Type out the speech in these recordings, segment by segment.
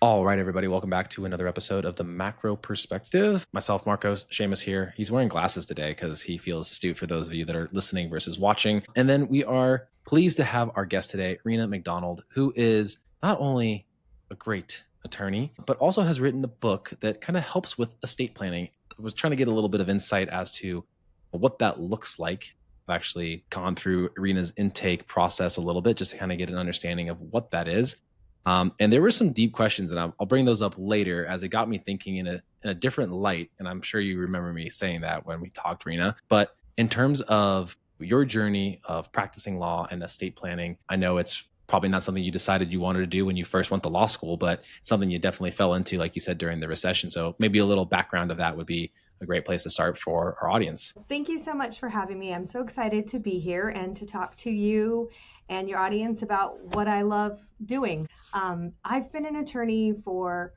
All right, everybody, welcome back to another episode of the Macro Perspective. Myself, Marcos, Seamus here. He's wearing glasses today because he feels astute for those of you that are listening versus watching. And then we are pleased to have our guest today, Rena McDonald, who is not only a great attorney, but also has written a book that kind of helps with estate planning. I was trying to get a little bit of insight as to what that looks like. I've actually gone through Rena's intake process a little bit just to kind of get an understanding of what that is. And there were some deep questions, and I'll bring those up later as it got me thinking in a different light. And I'm sure you remember me saying that when we talked, Rena. But in terms of your journey of practicing law and estate planning, I know it's probably not something you decided you wanted to do when you first went to law school, but something you definitely fell into, like you said, during the recession. So maybe a little background of that would be a great place to start for our audience. Thank you so much for having me. I'm so excited to be here and to talk to you and your audience about what I love doing. I've been an attorney for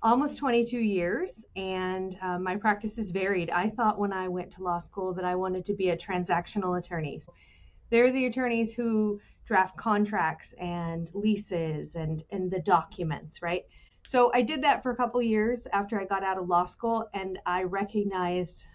almost 22 years, and my practice is varied. I thought when I went to law school that I wanted to be a transactional attorney. So they're the attorneys who draft contracts and leases and the documents, right? So I did that for a couple years after I got out of law school, and I recognized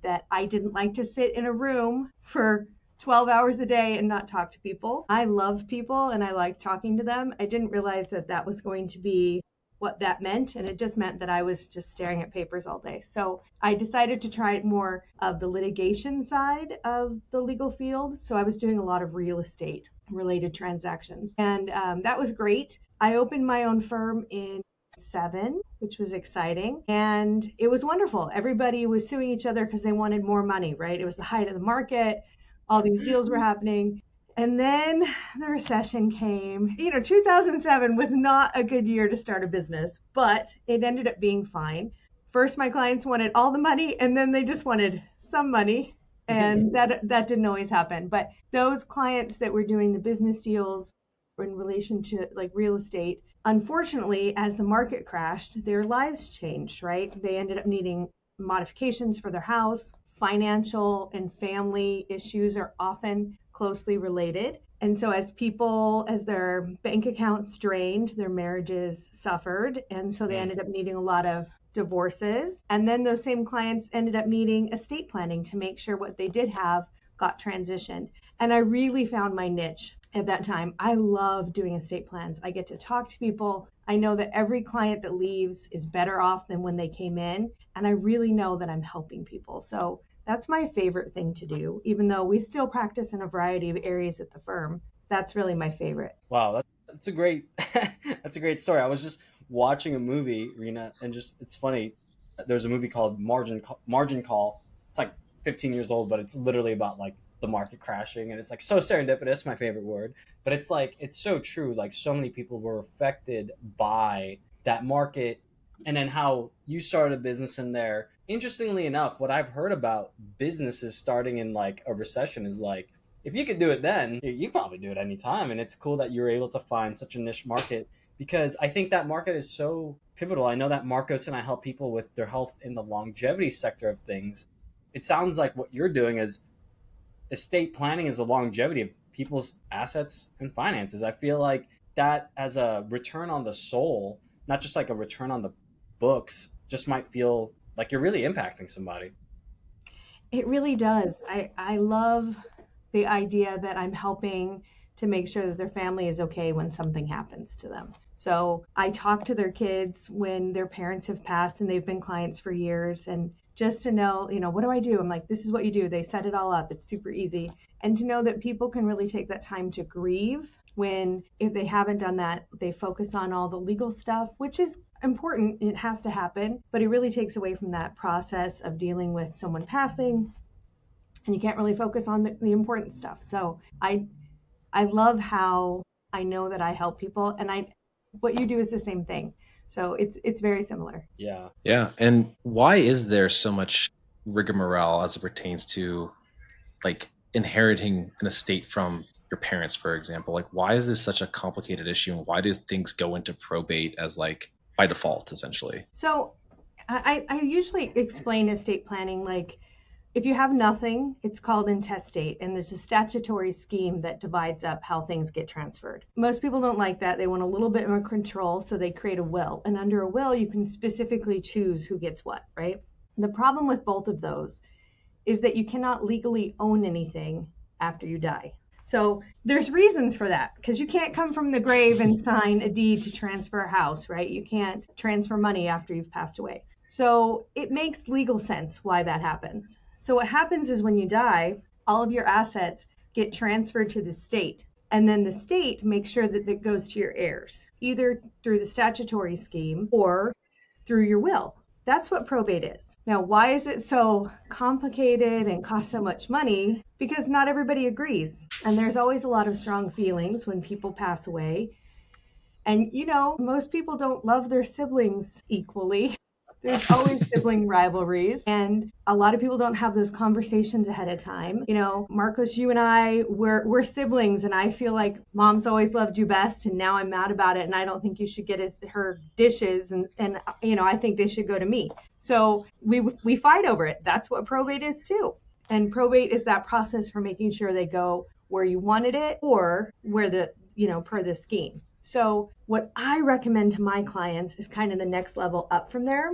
that I didn't like to sit in a room for 12 hours a day and not talk to people. I love people and I like talking to them. I didn't realize that that was going to be what that meant, and it just meant that I was just staring at papers all day. So I decided to try more of the litigation side of the legal field. So I was doing a lot of real estate related transactions, and that was great. I opened my own firm in 7, which was exciting, and it was wonderful. Everybody was suing each other because they wanted more money, right? It was the height of the market. All these deals were happening. And then the recession came. 2007 was not a good year to start a business, but it ended up being fine. First, my clients wanted all the money, and then they just wanted some money. And that didn't always happen. But those clients that were doing the business deals in relation to like real estate, unfortunately, as the market crashed, their lives changed, right? They ended up needing modifications for their house. Financial and family issues are often closely related. And so as their bank accounts drained, their marriages suffered. And so they ended up needing a lot of divorces. And then those same clients ended up needing estate planning to make sure what they did have got transitioned. And I really found my niche at that time. I love doing estate plans. I get to talk to people. I know that every client that leaves is better off than when they came in. And I really know that I'm helping people. So that's my favorite thing to do, even though we still practice in a variety of areas at the firm. That's really my favorite. Wow, that's a great that's a great story. I was just watching a movie, Rena, and just it's funny. There's a movie called Margin Call. It's like 15 years old, but it's literally about like the market crashing, and it's like so serendipitous, my favorite word. But it's like it's so true. Like so many people were affected by that market, and then how you started a business in there. Interestingly enough, what I've heard about businesses starting in like a recession is like if you could do it then, you probably do it anytime. And it's cool that you're able to find such a niche market because I think that market is so pivotal. I know that Marcos and I help people with their health in the longevity sector of things. It sounds like what you're doing is estate planning is the longevity of people's assets and finances. I feel like that as a return on the soul, not just like a return on the books, just might feel like you're really impacting somebody. It really does. I love the idea that I'm helping to make sure that their family is okay when something happens to them. So I talk to their kids when their parents have passed and they've been clients for years. And just to know, what do I do? I'm like, this is what you do. They set it all up. It's super easy. And to know that people can really take that time to grieve when, if they haven't done that, they focus on all the legal stuff, which is important. It has to happen, but it really takes away from that process of dealing with someone passing, and you can't really focus on the important stuff. So I love how I know that I help people, and what you do is the same thing. So it's very similar. Yeah. Yeah. And why is there so much rigmarole as it pertains to like inheriting an estate from your parents, for example? Like, why is this such a complicated issue, and why do things go into probate as like by default, essentially? So I usually explain estate planning like if you have nothing, it's called intestate, and there's a statutory scheme that divides up how things get transferred. Most people don't like that. They want a little bit more control, so they create a will. And under a will, you can specifically choose who gets what, right? The problem with both of those is that you cannot legally own anything after you die. So there's reasons for that, because you can't come from the grave and sign a deed to transfer a house, right? You can't transfer money after you've passed away. So it makes legal sense why that happens. So what happens is when you die, all of your assets get transferred to the state. And then the state makes sure that it goes to your heirs, either through the statutory scheme or through your will. That's what probate is. Now, why is it so complicated and costs so much money? Because not everybody agrees. And there's always a lot of strong feelings when people pass away. And, most people don't love their siblings equally. There's always sibling rivalries, and a lot of people don't have those conversations ahead of time. Marcos, you and I, we're siblings, and I feel like mom's always loved you best, and now I'm mad about it, and I don't think you should get her dishes, and I think they should go to me. So we fight over it. That's what probate is too. And probate is that process for making sure they go where you wanted it or where per the scheme. So what I recommend to my clients is kind of the next level up from there,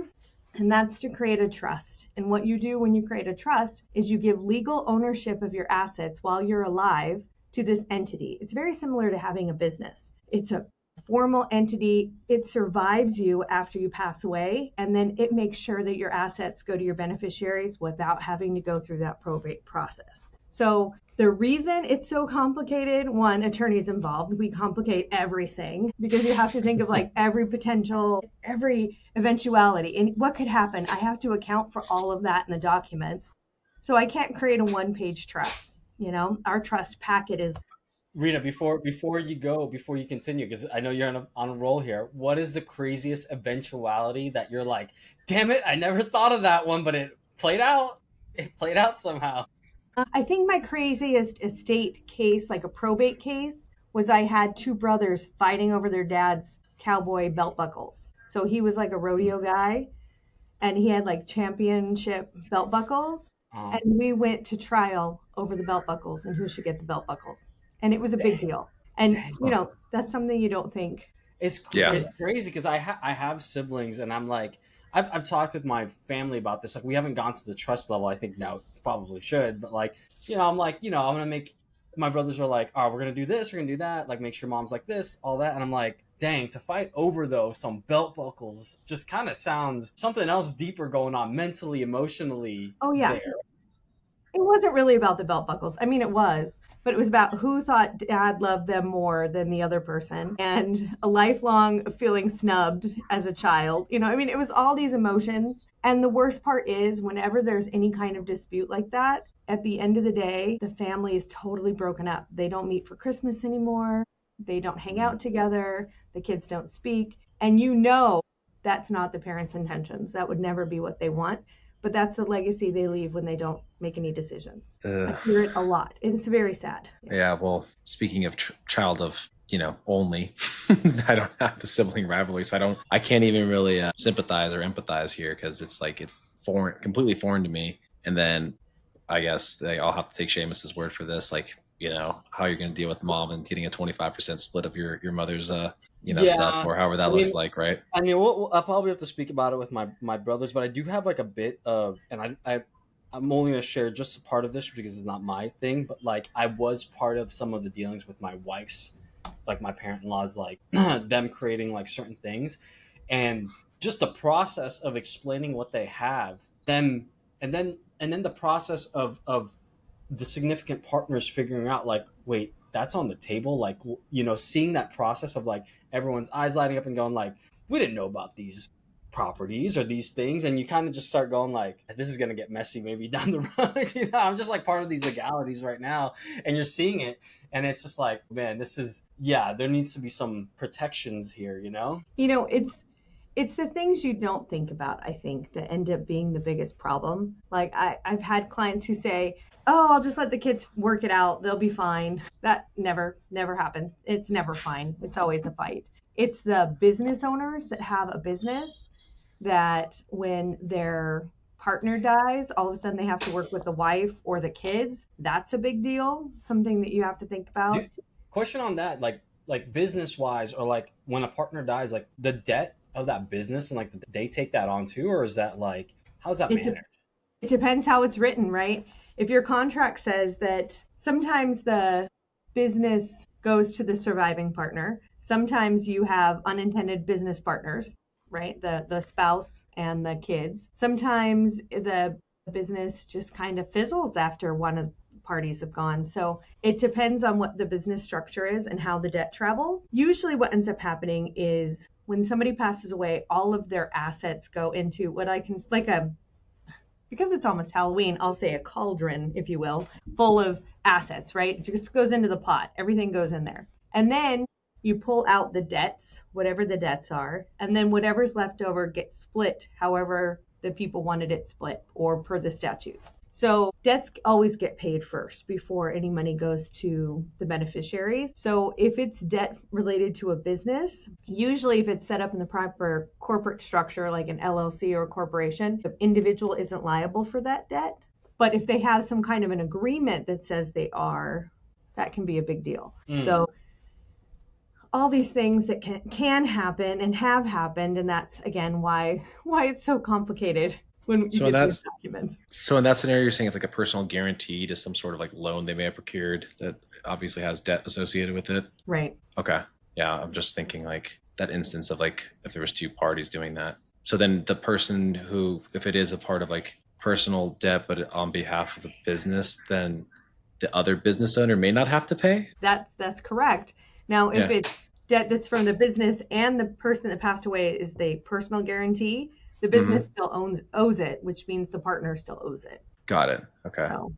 and that's to create a trust. And what you do when you create a trust is you give legal ownership of your assets while you're alive to this entity. It's very similar to having a business. It's a formal entity. It survives you after you pass away, and then it makes sure that your assets go to your beneficiaries without having to go through that probate process. So the reason it's so complicated, one, attorneys involved. We complicate everything because you have to think of every eventuality and what could happen. I have to account for all of that in the documents. So I can't create a one-page trust. Our trust packet is. Rena, before you continue, because I know you're on a roll here, what is the craziest eventuality that you're like, damn it, I never thought of that one, but it played out. It played out somehow. I think my craziest estate case, like a probate case, was I had two brothers fighting over their dad's cowboy belt buckles. So he was like a rodeo guy, and he had championship belt buckles. And we went to trial over the belt buckles and who should get the belt buckles. And it was a big deal. And, that's something you don't think. It's crazy because I have siblings, and I'm like, I've talked with my family about this. We haven't gone to the trust level. I think now probably should, but I'm I'm gonna make. My brothers are like, oh, we're gonna do this, we're gonna do that. Make sure mom's like this, all that, and I'm like, dang, to fight over some belt buckles just kind of sounds something else deeper going on mentally, emotionally. Oh yeah, there. It wasn't really about the belt buckles. I mean, it was. But it was about who thought dad loved them more than the other person, and a lifelong feeling snubbed as a child. It was all these emotions. And the worst part is whenever there's any kind of dispute like that, at the end of the day, the family is totally broken up. They don't meet for Christmas anymore. They don't hang out together. The kids don't speak. And that's not the parents' intentions. That would never be what they want. But that's the legacy they leave when they don't make any decisions. I hear it a lot. And it's very sad. Yeah, well, speaking of child of, only, I don't have the sibling rivalry, so I can't even really sympathize or empathize here because it's foreign, completely foreign to me. And then I guess I'll have to take Seamus's word for this, how you're going to deal with mom and getting a 25% split of your mother's stuff or however that looks like, right? I mean, I'll probably have to speak about it with my brothers, but I do have a bit of, and I'm only going to share just a part of this because it's not my thing, but I was part of some of the dealings with my wife's, my parent-in-law's, them creating certain things, and just the process of explaining what they have, and then the process of the significant partners figuring out wait, that's on the table, seeing that process of everyone's eyes lighting up and going we didn't know about these properties or these things, and you kind of just start going this is going to get messy maybe down the road. I'm just part of these legalities right now, and you're seeing it, and it's just man, this is there needs to be some protections here. It's the things you don't think about, I think, that end up being the biggest problem. I've had clients who say, oh, I'll just let the kids work it out. They'll be fine. That never happened. It's never fine. It's always a fight. It's the business owners that have a business that when their partner dies, all of a sudden they have to work with the wife or the kids. That's a big deal. Something that you have to think about. Question on that, like business wise, or like when a partner dies, like the debt of that business and like they take that on too, or is that like how's that managed? It depends how it's written, right? If your contract says that sometimes the business goes to the surviving partner, sometimes you have unintended business partners, right? The spouse and the kids. Sometimes the business just kind of fizzles after one of the parties have gone. So it depends on what the business structure is and how the debt travels. Usually what ends up happening is when somebody passes away, all of their assets go into what I can, like because it's almost Halloween, I'll say a cauldron, if you will, full of assets, right? It just goes into the pot. Everything goes in there. And then you pull out the debts, whatever the debts are, and then whatever's left over gets split however the people wanted it split or per the statutes. So debts always get paid first before any money goes to the beneficiaries. So if it's debt related to a business, usually if it's set up in the proper corporate structure, like an LLC or a corporation, the individual isn't liable for that debt. But if they have some kind of an agreement that says they are, that can be a big deal. So all these things that can happen and have happened, and that's again why it's so complicated. So in that scenario, you're saying it's like a personal guarantee to some sort of like loan they may have procured that obviously has debt associated with it. Right. Okay. Yeah. I'm just thinking like that instance of like if there was two parties doing that. So then the person who, if it is a part of like personal debt, but on behalf of the business, then the other business owner may not have to pay? That's correct. Now, if it's debt that's from the business and the person that passed away is the personal guarantee, the business still owes it, which means the partner still owes it. Got it. Okay. So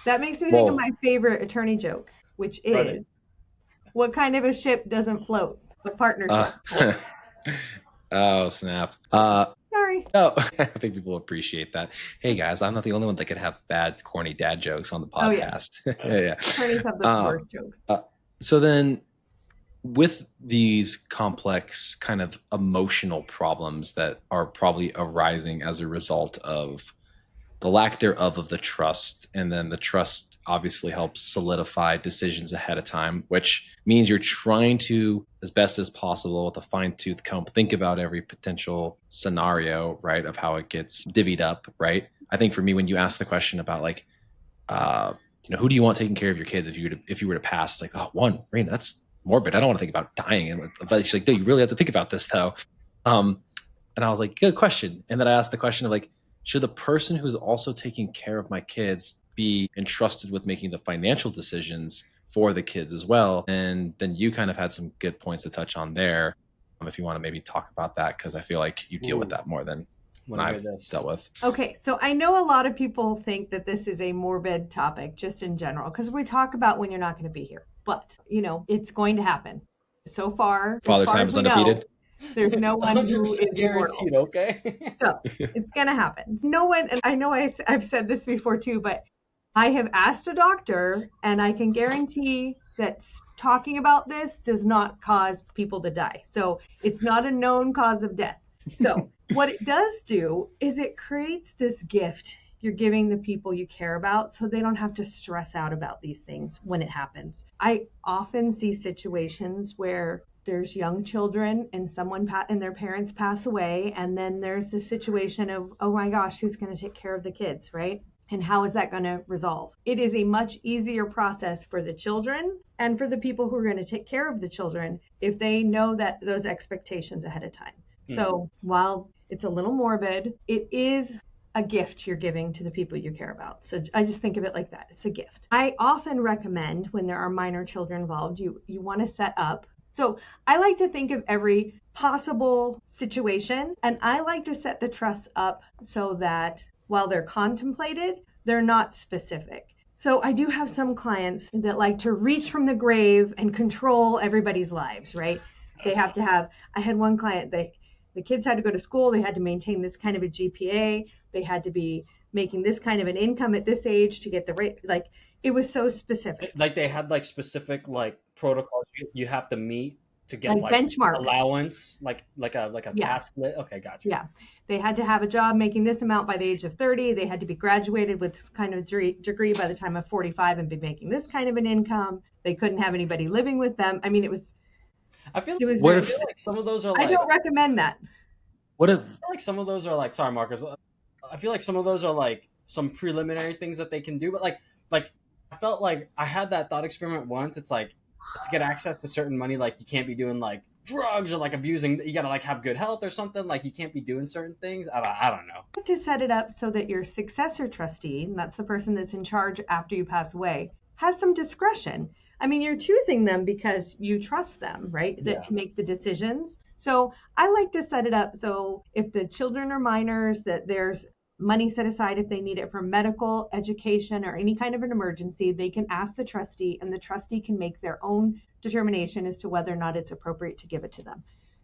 that makes me think of my favorite attorney joke, which is, what kind of a ship doesn't float? A partnership. Oh, snap. Sorry. No, I think people appreciate that. Hey, guys, I'm not the only one that could have bad, corny dad jokes on the podcast. Yeah. Attorneys have the worst jokes. So then with these complex kind of emotional problems that are probably arising as a result of the lack thereof of the trust, and then the trust obviously helps solidify decisions ahead of time, which means you're trying to, as best as possible with a fine-tooth comb, think about every potential scenario, right, of how it gets divvied up, right? I think for me, when you ask the question about like, who do you want taking care of your kids if you were to pass, it's like, oh, one, Rena, that's morbid. I don't want to think about dying. But she's like, no, you really have to think about this though. And I was like, good question. And then I asked the question of like, should the person who's also taking care of my kids be entrusted with making the financial decisions for the kids as well? And then you kind of had some good points to touch on there. If you want to maybe talk about that, because I feel like you deal with that more than I've dealt with. Okay, so I know a lot of people think that this is a morbid topic just in general, because we talk about when you're not going to be here. But, it's going to happen. So far, Father Time is undefeated. There's no one who is guaranteed, okay? So it's going to happen. No one, and I know I've said this before too, but I have asked a doctor, and I can guarantee that talking about this does not cause people to die. So it's not a known cause of death. So what it does do is it creates this gift you're giving the people you care about so they don't have to stress out about these things when it happens. I often see situations where there's young children and and their parents pass away, and then there's this situation of, oh my gosh, who's going to take care of the kids, right? And how is that going to resolve? It is a much easier process for the children and for the people who are going to take care of the children if they know that those expectations ahead of time. So while it's a little morbid, it is a gift you're giving to the people you care about. So I just think of it like that. It's a gift. I often recommend when there are minor children involved, you want to set up. So I like to think of every possible situation, and I like to set the trusts up so that while they're contemplated, they're not specific. So I do have some clients that like to reach from the grave and control everybody's lives, right? They have to have, I had one client, the kids had to go to school. They had to maintain this kind of a GPA. They had to be making this kind of an income at this age to get the rate. Like, it was so specific. Like they had like specific like protocols you have to meet to get like benchmarks. allowance, like a Yeah. task list. Okay, gotcha. Yeah. They had to have a job making this amount by the age of 30. They had to be graduated with this kind of degree by the time of 45 and be making this kind of an income. They couldn't have anybody living with them. I mean, I feel like some of those are I like, don't recommend that. What if I feel like some of those are like, sorry, Marcus. I feel like some of those are like some preliminary things that they can do, but like I felt like I had that thought experiment once. It's like to get access to certain money, like you can't be doing like drugs or like abusing. You gotta like have good health or something. Like you can't be doing certain things. I don't know. To set it up so that your successor trustee, and that's the person that's in charge after you pass away, has some discretion. I mean, you're choosing them because you trust them, right? Yeah. To make the decisions. So I like to set it up so if the children are minors, that there's money set aside if they need it for medical, education, or any kind of an emergency. They can ask the trustee, and the trustee can make their own determination as to whether or not it's appropriate to give it to them.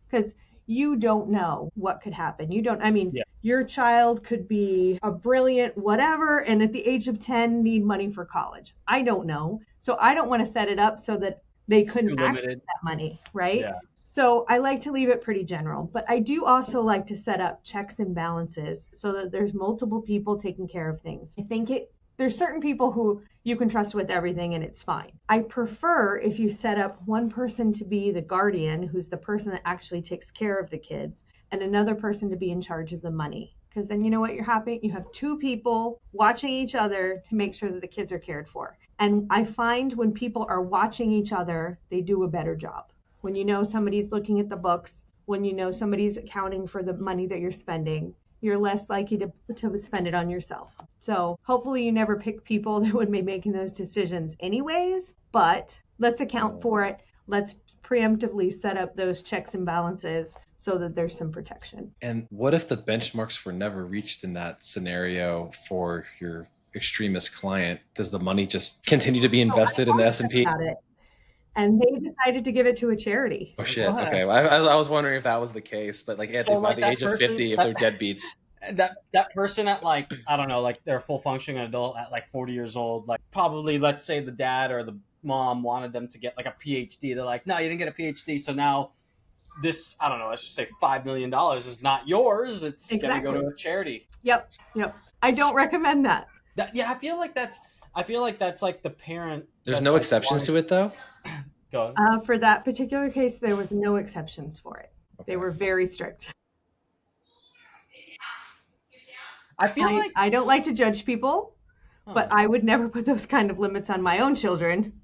Because you don't know what could happen. Yeah. Your child could be a brilliant whatever, and at the age of 10 need money for college. I don't know. So I don't want to set it up so that they couldn't access that money, right? Yeah. So I like to leave it pretty general, but I do also like to set up checks and balances so that there's multiple people taking care of things. I think there's certain people who you can trust with everything and it's fine. I prefer if you set up one person to be the guardian, who's the person that actually takes care of the kids, and another person to be in charge of the money. Because then you know what you're happening? You have two people watching each other to make sure that the kids are cared for. And I find when people are watching each other, they do a better job. When you know somebody's looking at the books, when you know somebody's accounting for the money that you're spending, you're less likely to spend it on yourself. So hopefully you never pick people that would be making those decisions anyways, but let's account for it. Let's preemptively set up those checks and balances so that there's some protection. And what if the benchmarks were never reached in that scenario for your extremist client? Does the money just continue to be invested in the S&P? And they decided to give it to a charity. Oh shit! Okay, I was wondering if that was the case, but like, Anthony, by the age of 50, if they're deadbeats, that person at like, I don't know, like they're a full functioning adult at like 40 years old, like probably, let's say the dad or the mom wanted them to get like a PhD. They're like, no, you didn't get a PhD, so now this, I don't know, let's just say $5 million is not yours. It's gonna go to a charity. Yep. I don't recommend that. I feel like that's like the parent. There's no exceptions to it though. Go ahead. For that particular case, there was no exceptions for it. Okay. They were very strict. I don't like to judge people, but I would never put those kind of limits on my own children.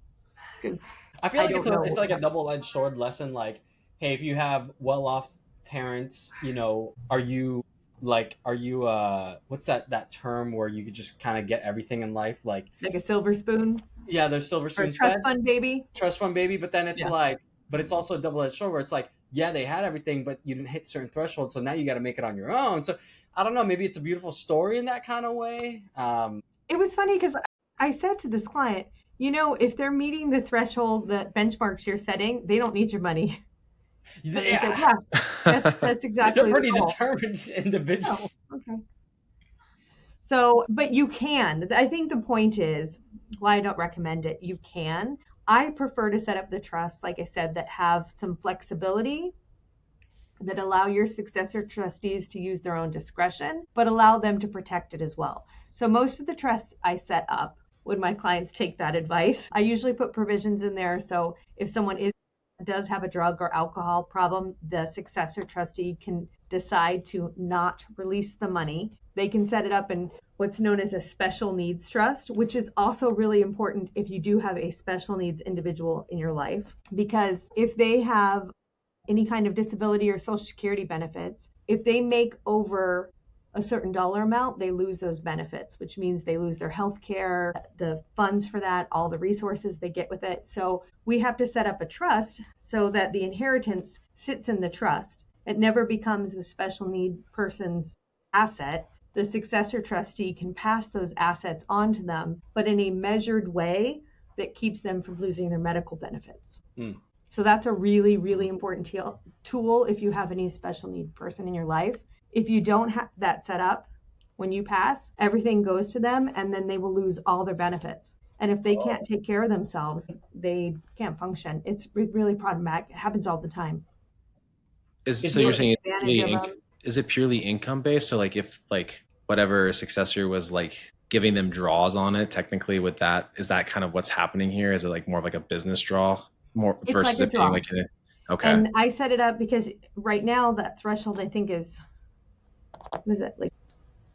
I feel like it's like a double-edged sword lesson. Like, hey, if you have well-off parents, you know, are you what's that term where you could just kind of get everything in life, like a silver spoon? Yeah, there's silver spoons. Trust fund baby. But then it's but it's also a double-edged sword where it's like, yeah, they had everything, but you didn't hit certain thresholds, so now you got to make it on your own. So I don't know, maybe it's a beautiful story in that kind of way. It was funny because I said to this client, you know, if they're meeting the threshold, the benchmarks you're setting, they don't need your money. Yeah, that's exactly. They're pretty determined individual. Oh, okay. So, but you can. I think the point is why I don't recommend it. You can. I prefer to set up the trusts, like I said, that have some flexibility, that allow your successor trustees to use their own discretion, but allow them to protect it as well. So most of the trusts I set up, when my clients take that advice, I usually put provisions in there. So if someone does have a drug or alcohol problem, the successor trustee can decide to not release the money. They can set it up in what's known as a special needs trust, which is also really important if you do have a special needs individual in your life, because if they have any kind of disability or Social Security benefits, if they make over a certain dollar amount, they lose those benefits, which means they lose their health care, the funds for that, all the resources they get with it. So we have to set up a trust so that the inheritance sits in the trust. It never becomes the special need person's asset. The successor trustee can pass those assets on to them, but in a measured way that keeps them from losing their medical benefits. So that's a really, really important tool if you have any special need person in your life. If you don't have that set up, when you pass, everything goes to them and then they will lose all their benefits. And if they can't take care of themselves, they can't function. It's really problematic. It happens all the time. So you're saying Advantage of them. is it purely income based? So like if like whatever successor was like giving them draws on it, technically with that, is that kind of what's happening here? Is it like more of like a business draw more It's versus like a it being draw. like okay. And I set it up because right now that threshold I think is, what is it, like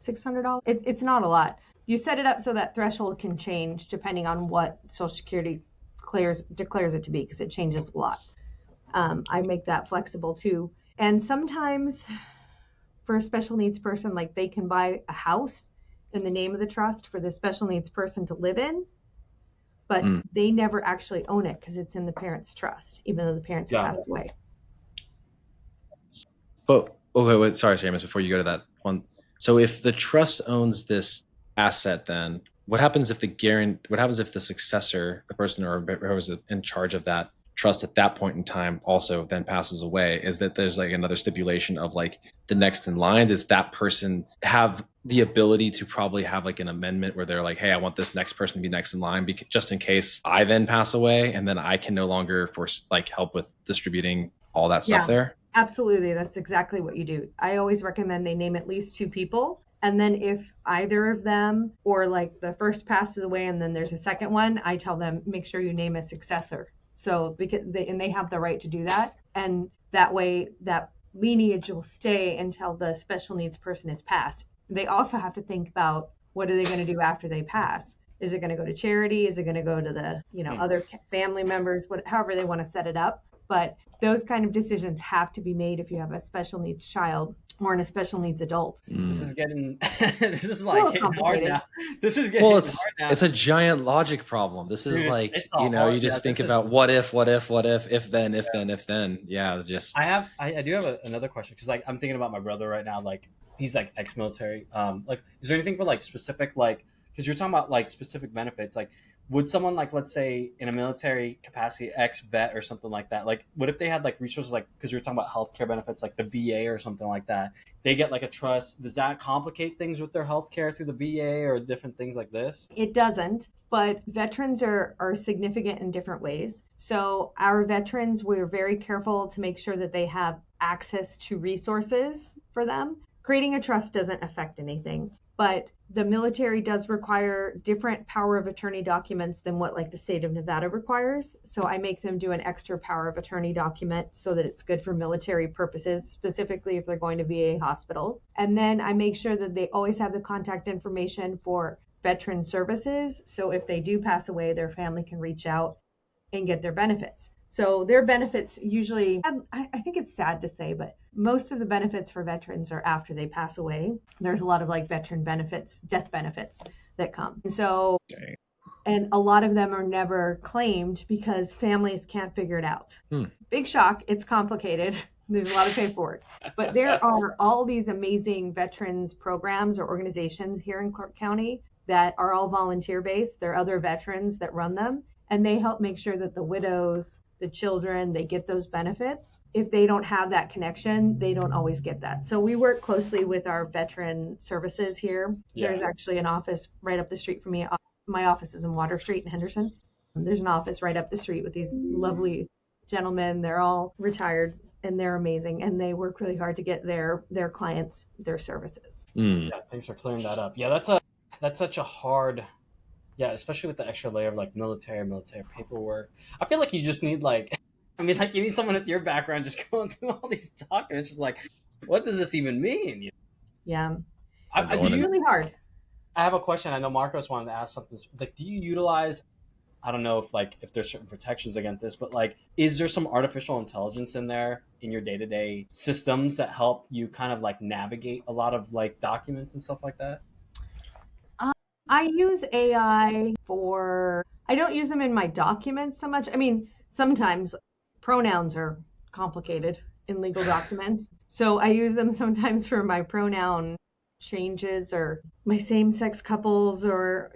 $600? It's not a lot. You set it up so that threshold can change depending on what Social Security declares it to be, because it changes a lot. I make that flexible too. And sometimes for a special needs person, like they can buy a house in the name of the trust for the special needs person to live in, but they never actually own it because it's in the parents' trust, even though the parents have passed away. But okay, wait, sorry, Seamus, before you go to that one. So if the trust owns this asset, then what happens if the successor, the person or whoever's in charge of that trust at that point in time also then passes away? Is that there's like another stipulation of like the next in line? Does that person have the ability to probably have like an amendment where they're like, hey, I want this next person to be next in line just in case I then pass away, and then I can no longer help with distributing all that stuff there? Absolutely. That's exactly what you do. I always recommend they name at least 2 people. And then if either of them or like the first passes away and then there's a second one, I tell them, make sure you name a successor. So because they have the right to do that. And that way that lineage will stay until the special needs person is passed. They also have to think about, what are they going to do after they pass? Is it going to go to charity? Is it going to go to the, other family members, however they want to set it up? But those kind of decisions have to be made if you have a special needs child or a special needs adult. This is getting getting hard now. This is getting hard now. It's a giant logic problem. This is you just think about what if then. Yeah, just I do have another question, because like I'm thinking about my brother right now. Like he's like ex-military. Like is there anything for like specific, like, because you're talking about like specific benefits, like would someone like, let's say in a military capacity, ex-vet or something like that, like what if they had like resources, like, because you're talking about healthcare benefits, like the VA or something like that, they get like a trust, does that complicate things with their healthcare through the VA or different things like this? It doesn't, but veterans are significant in different ways. So our veterans, we're very careful to make sure that they have access to resources for them. Creating a trust doesn't affect anything, but the military does require different power of attorney documents than what like the state of Nevada requires. So I make them do an extra power of attorney document so that it's good for military purposes, specifically if they're going to VA hospitals. And then I make sure that they always have the contact information for veteran services. So if they do pass away, their family can reach out and get their benefits. So their benefits usually, I think it's sad to say, but most of the benefits for veterans are after they pass away. There's a lot of like veteran benefits, death benefits that come. So, and a lot of them are never claimed because families can't figure it out. Big shock. It's complicated. There's a lot of paperwork, but there are all these amazing veterans programs or organizations here in Clark County that are all volunteer based. There are other veterans that run them, and they help make sure that the widows, the children, they get those benefits. If they don't have that connection, they don't always get that. So we work closely with our veteran services here. There's actually an office right up the street from me. My office is in Water Street in Henderson. There's an office right up the street with these lovely gentlemen. They're all retired and they're amazing, and they work really hard to get their clients their services. Yeah, thanks for clearing that up. Yeah, that's such a hard, especially with the extra layer of like military paperwork. I feel like you just need you need someone with your background just going through all these documents, just like, what does this even mean? Yeah, it's really hard. I have a question. I know Marcos wanted to ask something. Like, do you utilize, I don't know if there's certain protections against this, but like, is there some artificial intelligence in there in your day-to-day systems that help you kind of like navigate a lot of like documents and stuff like that? I use AI I don't use them in my documents so much. I mean, sometimes pronouns are complicated in legal documents. So I use them sometimes for my pronoun changes or my same-sex couples, or,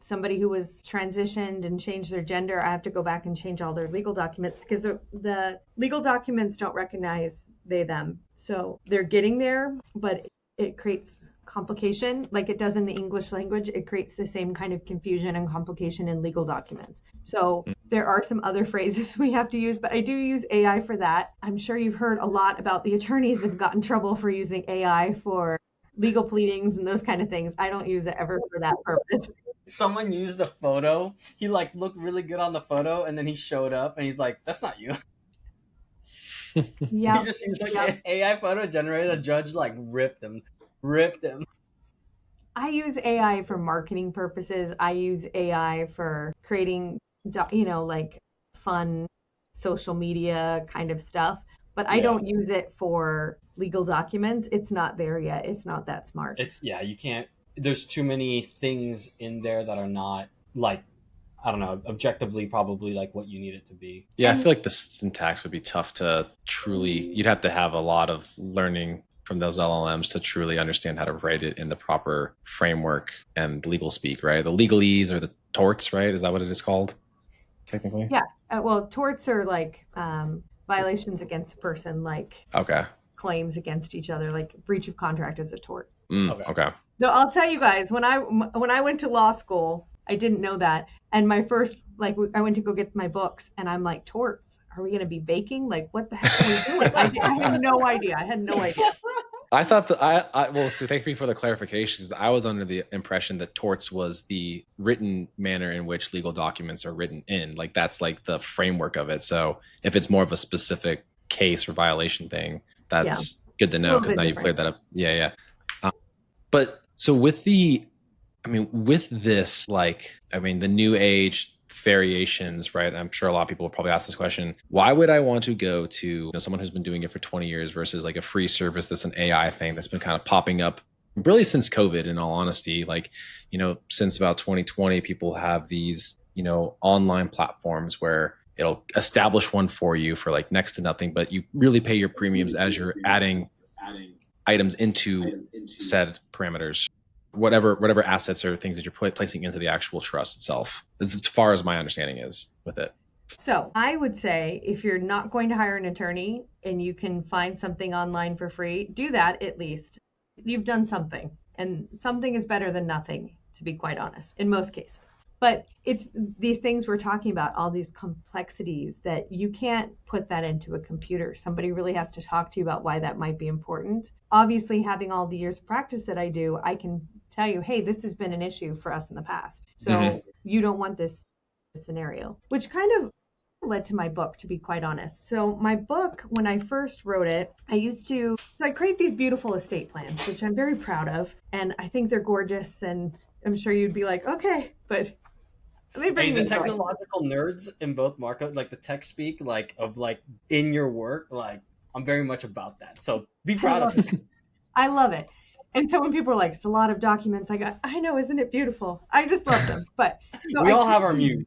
somebody who was transitioned and changed their gender. I have to go back and change all their legal documents because the legal documents don't recognize they, them. So they're getting there, but it creates complication like it does in the English language. It creates the same kind of confusion and complication in legal documents. So there are some other phrases we have to use, but I do use AI for that. I'm sure you've heard a lot about the attorneys that have gotten in trouble for using AI for legal pleadings and those kind of things. I don't use it ever for that purpose. Someone used a photo. He like looked really good on the photo, and then he showed up, and he's like, "That's not you." Yeah. He just used like an AI photo generated. A judge like ripped him. I use AI for marketing purposes. I use AI for creating, like fun social media kind of stuff. But I don't use it for legal documents. It's not there yet. It's not that smart. You can't. There's too many things in there that are not like, I don't know, objectively probably like what you need it to be. Yeah, I feel like the syntax would be tough to truly, you'd have to have a lot of learning from those LLMs to truly understand how to write it in the proper framework and legal speak, right? The legalese or the torts, right? Is that what it is called technically? Yeah. Well, torts are like violations against a person, like claims against each other, like breach of contract is a tort. Okay. No, I'll tell you guys, when I went to law school, I didn't know that. And my first, I went to go get my books and I'm like, torts, are we going to be baking? Like, what the heck are we doing? I had no idea. I thought that well, so thank you for the clarifications. I was under the impression that torts was the written manner in which legal documents are written in. Like that's like the framework of it. So if it's more of a specific case or violation thing, that's good to know because now you've cleared that up. Yeah. But so with this, the new age variations, right? I'm sure a lot of people will probably ask this question. Why would I want to go to someone who's been doing it for 20 years versus like a free service that's an AI thing that's been kind of popping up really since COVID, in all honesty? Since about 2020, people have these, online platforms where it'll establish one for you for like next to nothing, but you really pay your premiums as you're adding items into said parameters. Whatever assets or things that you're placing into the actual trust itself, as far as my understanding is with it. So I would say if you're not going to hire an attorney and you can find something online for free, do that at least. You've done something, and something is better than nothing, to be quite honest, in most cases. But it's these things we're talking about, all these complexities that you can't put that into a computer. Somebody really has to talk to you about why that might be important. Obviously, having all the years of practice that I do, I can tell you, hey, this has been an issue for us in the past. So you don't want this scenario, which kind of led to my book, to be quite honest. So my book, when I first wrote it, I create these beautiful estate plans, which I'm very proud of. And I think they're gorgeous. And I'm sure you'd be like, okay, but they bring the technological nerds in both Marco, like the tech speak, like of like in your work, like I'm very much about that. So be proud of it. I love it. And so when people are like, it's a lot of documents, I know, isn't it beautiful? I just love them. But so we all have our muse.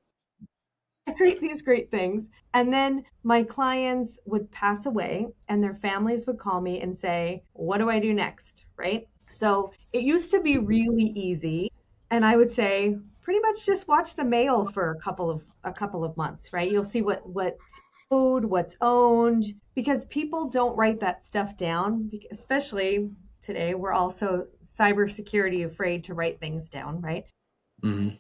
I create these great things. And then my clients would pass away and their families would call me and say, what do I do next? Right? So it used to be really easy. And I would say, pretty much just watch the mail for a couple of months, right? You'll see what's owed, what's owned, because people don't write that stuff down, especially today. We're also cybersecurity afraid to write things down, right? Mm-hmm.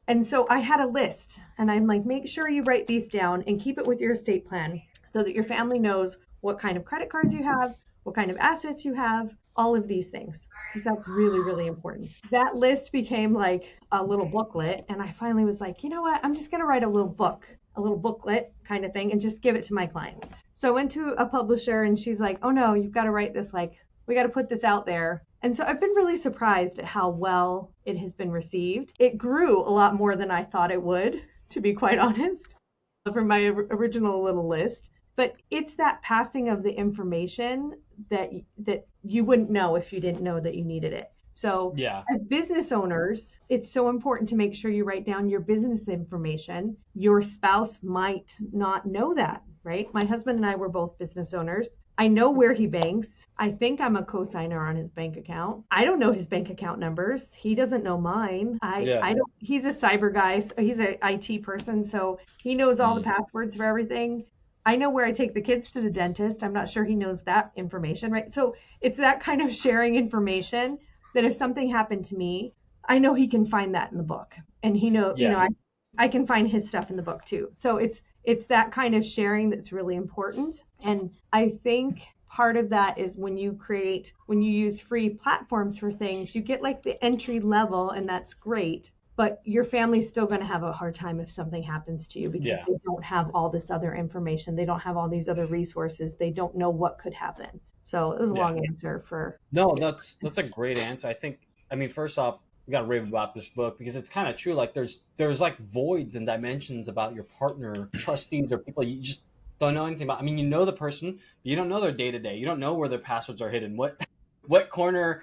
And so I had a list, and I'm like, make sure you write these down and keep it with your estate plan so that your family knows what kind of credit cards you have, what kind of assets you have, all of these things, because that's really, really important. That list became like a little booklet, and I finally was like, you know what? I'm just going to write a little booklet kind of thing, and just give it to my clients. So I went to a publisher, and she's like, oh no, you've got to write this, like, we got to put this out there. And so I've been really surprised at how well it has been received. It grew a lot more than I thought it would, to be quite honest, from my original little list. But it's that passing of the information that you wouldn't know if you didn't know that you needed it. So as business owners, it's so important to make sure you write down your business information. Your spouse might not know that, right? My husband and I were both business owners. I know where he banks. I think I'm a co-signer on his bank account. I don't know his bank account numbers. He doesn't know mine. I don't. He's a cyber guy. So he's an IT person, so he knows all the passwords for everything. I know where I take the kids to the dentist. I'm not sure he knows that information, right? So it's that kind of sharing information that if something happened to me, I know he can find that in the book. And he know, you know, Yeah. I can find his stuff in the book too. So it's that kind of sharing that's really important. And I think part of that is when you use free platforms for things, you get like the entry level, and that's great. But your family's still going to have a hard time if something happens to you because Yeah. they don't have all this other information. They don't have all these other resources. They don't know what could happen. So it was a Yeah. long answer for. No, that's a great answer. I mean, first off, we got to rave about this book because it's kind of true. Like there's like voids and dimensions about your partner, trustees, or people you just don't know anything about. I mean, you know the person, but you don't know their day to day. You don't know where their passwords are hidden. What corner,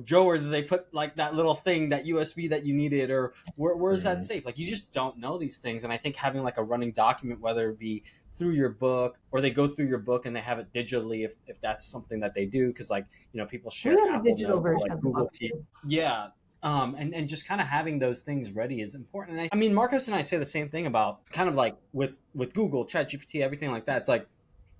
drawer did they put like that little thing, that USB that you needed, or where's that safe? Like you just don't know these things. And I think having like a running document, whether it be through your book or they go through your book and they have it digitally, if that's something that they do, because like people share We have a Apple digital Notes or version like of the Google book Keep. too. Yeah. And just kind of having those things ready is important. And I mean, Marcos and I say the same thing about kind of like with Google, Chat GPT, everything like that. It's like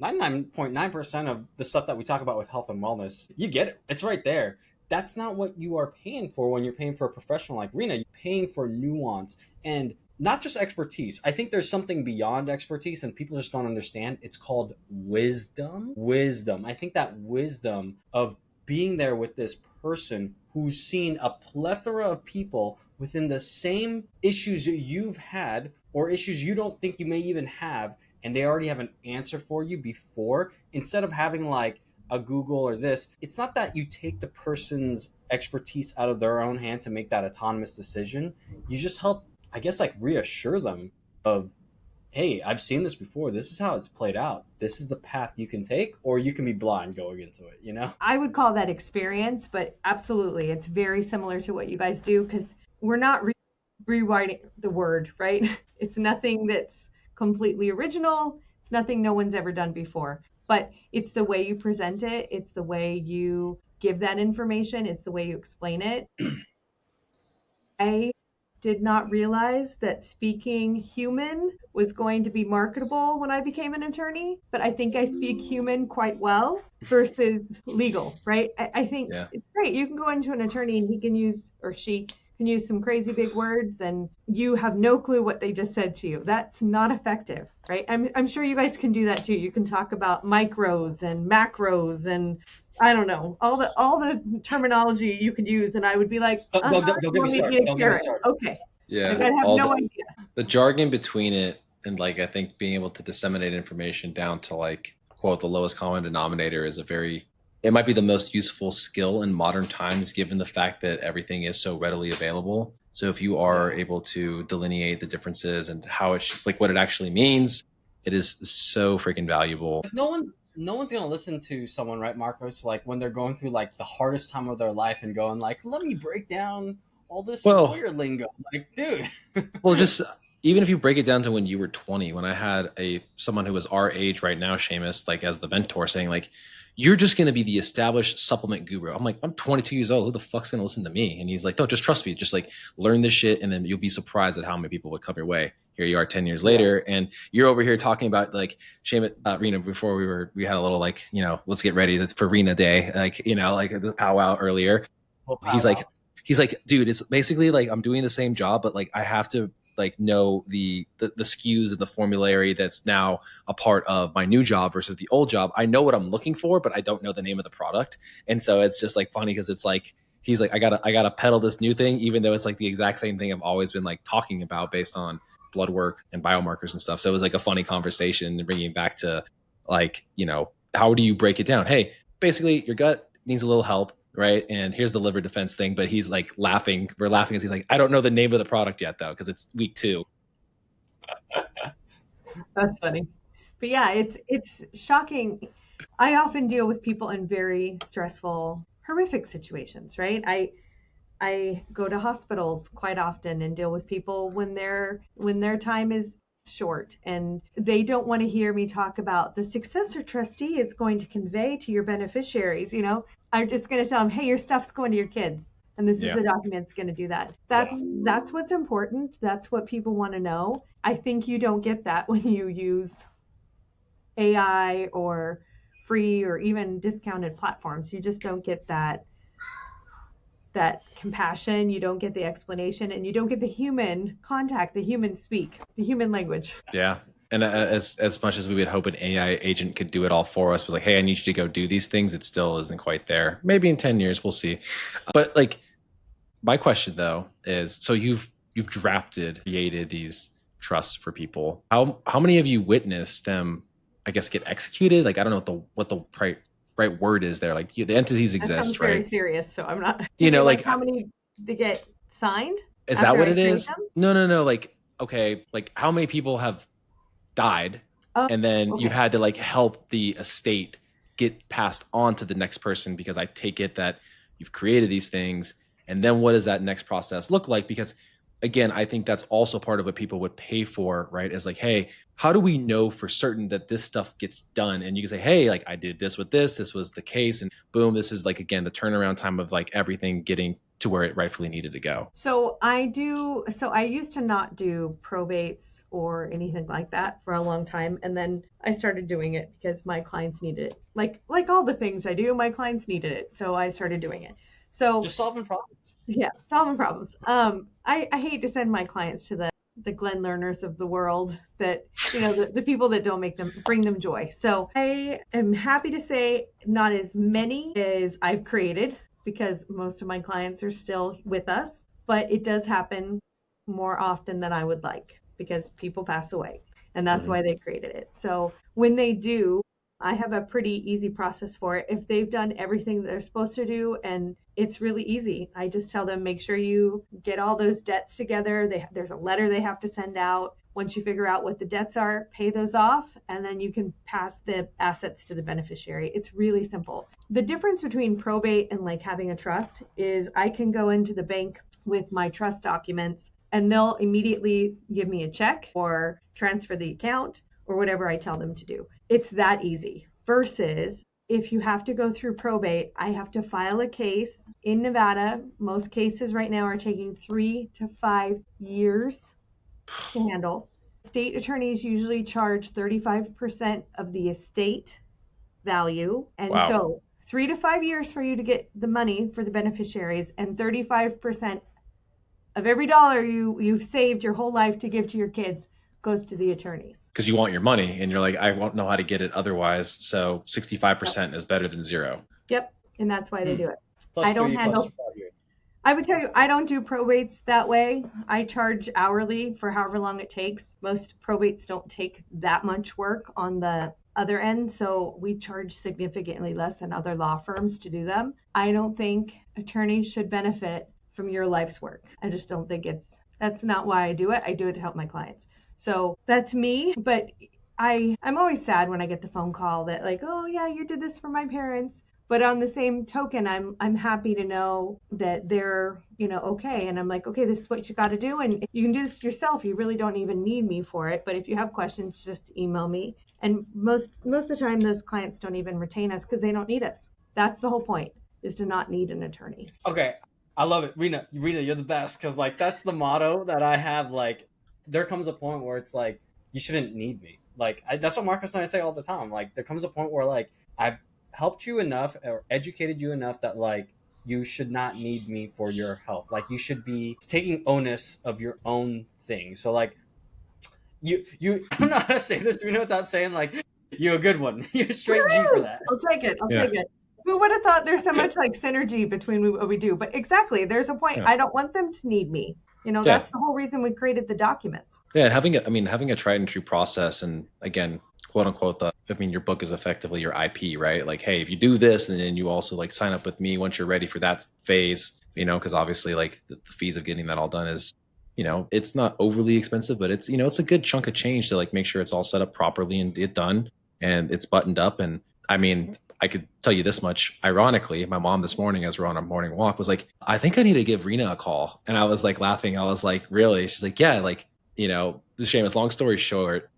99.9% of the stuff that we talk about with health and wellness, you get it. It's right there. That's not what you are paying for when you're paying for a professional like Rena. You're paying for nuance and not just expertise. I think there's something beyond expertise and people just don't understand. It's called wisdom. Wisdom. I think that wisdom of being there with this person who's seen a plethora of people within the same issues that you've had or issues you don't think you may even have, and they already have an answer for you before, instead of having like a Google or this. It's not that you take the person's expertise out of their own hands to make that autonomous decision. You just help, I guess, like reassure them of, hey, I've seen this before. This is how it's played out. This is the path you can take, or you can be blind going into it. I would call that experience, but absolutely, it's very similar to what you guys do because we're not rewriting the word, right? It's nothing that's completely original. It's nothing no one's ever done before, but it's the way you present it. It's the way you give that information. It's the way you explain it. I did not realize that speaking human was going to be marketable when I became an attorney, but I think I speak human quite well versus legal, right? I think it's great. You can go into an attorney and he can use, or she can use some crazy big words and you have no clue what they just said to you. That's not effective, right? I'm sure you guys can do that too. You can talk about micros and macros and I don't know, all the terminology you could use, and I would be like, Don't get me started. Don't get me started. Okay. Yeah. Like, I have no idea. The jargon between it and like I think being able to disseminate information down to like quote the lowest common denominator is it might be the most useful skill in modern times given the fact that everything is so readily available. So if you are able to delineate the differences and how like what it actually means, it is so freaking valuable. No one's gonna listen to someone, right, Marcos? Like when they're going through like the hardest time of their life and going like, "Let me break down all this lawyer lingo." Like, dude. Well, just even if you break it down to when you were 20, when I had someone who was our age right now, Seamus, like as the mentor, saying like, "You're just gonna be the established supplement guru." I'm like, I'm 22 years old. Who the fuck's gonna listen to me? And he's like, "No, just trust me. Just like learn this shit, and then you'll be surprised at how many people would come your way." Here you are 10 years later, and you're over here talking about like Rena, before we had a little like, let's get ready for Rena Day, like, like the powwow earlier. He's like, dude, it's basically like I'm doing the same job, but like I have to like know the SKUs and the formulary that's now a part of my new job versus the old job. I know what I'm looking for, but I don't know the name of the product. And so it's just like funny because it's like, he's like, I gotta peddle this new thing, even though it's like the exact same thing I've always been like talking about based on blood work and biomarkers and stuff. So it was like a funny conversation and bringing back to like, how do you break it down? Hey, basically your gut needs a little help, right? And here's the liver defense thing. But he's like laughing. We're laughing as he's like, I don't know the name of the product yet though, because it's week 2. That's funny. But yeah, it's shocking. I often deal with people in very stressful, horrific situations, right? I go to hospitals quite often and deal with people when their time is short and they don't want to hear me talk about the successor trustee is going to convey to your beneficiaries. I'm just going to tell them, hey, your stuff's going to your kids and this is the document's going to do that. That's what's important. That's what people want to know. I think you don't get that when you use AI or free or even discounted platforms. You just don't get that compassion, you don't get the explanation, and you don't get the human contact, the human speak, the human language. Yeah. And as much as we would hope an AI agent could do it all for us, was like, hey, I need you to go do these things, it still isn't quite there. Maybe in 10 years, we'll see. But like, my question though is, so you've created these trusts for people. How many of you witnessed them, I guess, get executed? Like, I don't know what the right word is there. Like, the entities That sounds exist, very right? serious, so I'm not. You know, like how many they get signed? Is that after what I it create is? them? No. Like, okay, like how many people have died, Oh, and then you've okay. had to like help the estate get passed on to the next person, because I take it that you've created these things, and then what does that next process look like? Because again, I think that's also part of what people would pay for, right? Is like, hey, how do we know for certain that this stuff gets done? And you can say, hey, like I did this with this was the case, and boom, this is like, again, the turnaround time of like everything getting to where it rightfully needed to go. So I used to not do probates or anything like that for a long time, and then I started doing it because my clients needed it. Like all the things I do, my clients needed it, so I started doing it. So Just solving problems. yeah, solving problems. I hate to send my clients to the Glenn Learners of the world, that the people that don't bring them joy. So I am happy to say not as many as I've created, because most of my clients are still with us, but it does happen more often than I would like, because people pass away, and that's why they created it. So when they do, I have a pretty easy process for it. If they've done everything they're supposed to do, and it's really easy, I just tell them, make sure you get all those debts together. There's a letter they have to send out. Once you figure out what the debts are, pay those off, and then you can pass the assets to the beneficiary. It's really simple. The difference between probate and like having a trust is I can go into the bank with my trust documents, and they'll immediately give me a check or transfer the account or whatever I tell them to do. It's that easy. Versus if you have to go through probate, I have to file a case in Nevada. Most cases right now are taking 3 to 5 years to handle. State attorneys usually charge 35% of the estate value. And Wow. so 3 to 5 years for you to get the money for the beneficiaries, and 35% of every dollar you've saved your whole life to give to your kids goes to the attorneys. Because you want your money, and you're like, I won't know how to get it otherwise. So 65% is better than zero. Yep. And that's why they do it. Plus I don't 3 handle. plus 5 years. I would tell you, I don't do probates that way. I charge hourly for however long it takes. Most probates don't take that much work on the other end, so we charge significantly less than other law firms to do them. I don't think attorneys should benefit from your life's work. I just don't think that's not why I do it. I do it to help my clients. So that's me, but I'm always sad when I get the phone call that like, oh yeah, you did this for my parents. But on the same token, I'm happy to know that they're, okay. And I'm like, okay, this is what you got to do. And you can do this yourself. You really don't even need me for it. But if you have questions, just email me. And most of the time, those clients don't even retain us because they don't need us. That's the whole point, is to not need an attorney. Okay. I love it. Rena, you're the best. Because like, that's the motto that I have. Like, there comes a point where it's like, you shouldn't need me. Like, that's what Marcus and I say all the time. Like, there comes a point where like, I've helped you enough or educated you enough that like you should not need me for your health. Like, you should be taking onus of your own thing. So like you I don't know how to say this, without saying like you're a good one. You're straight G for that. I'll take it. Take it. Who would have thought there's so much like synergy between what we do? But exactly, there's a point. I don't want them to need me. That's the whole reason we created the documents. Yeah, having a tried and true process, and again, quote unquote, your book is effectively your IP, right? Like, hey, if you do this, and then you also like sign up with me once you're ready for that phase, because obviously like the fees of getting that all done is, it's not overly expensive, but it's, it's a good chunk of change to like make sure it's all set up properly and get done and it's buttoned up. And I could tell you this much. Ironically, my mom this morning, as we're on a morning walk, was like, I think I need to give Rena a call. And I was like laughing. I was like, really? She's like, yeah, like, Seamus, long story short,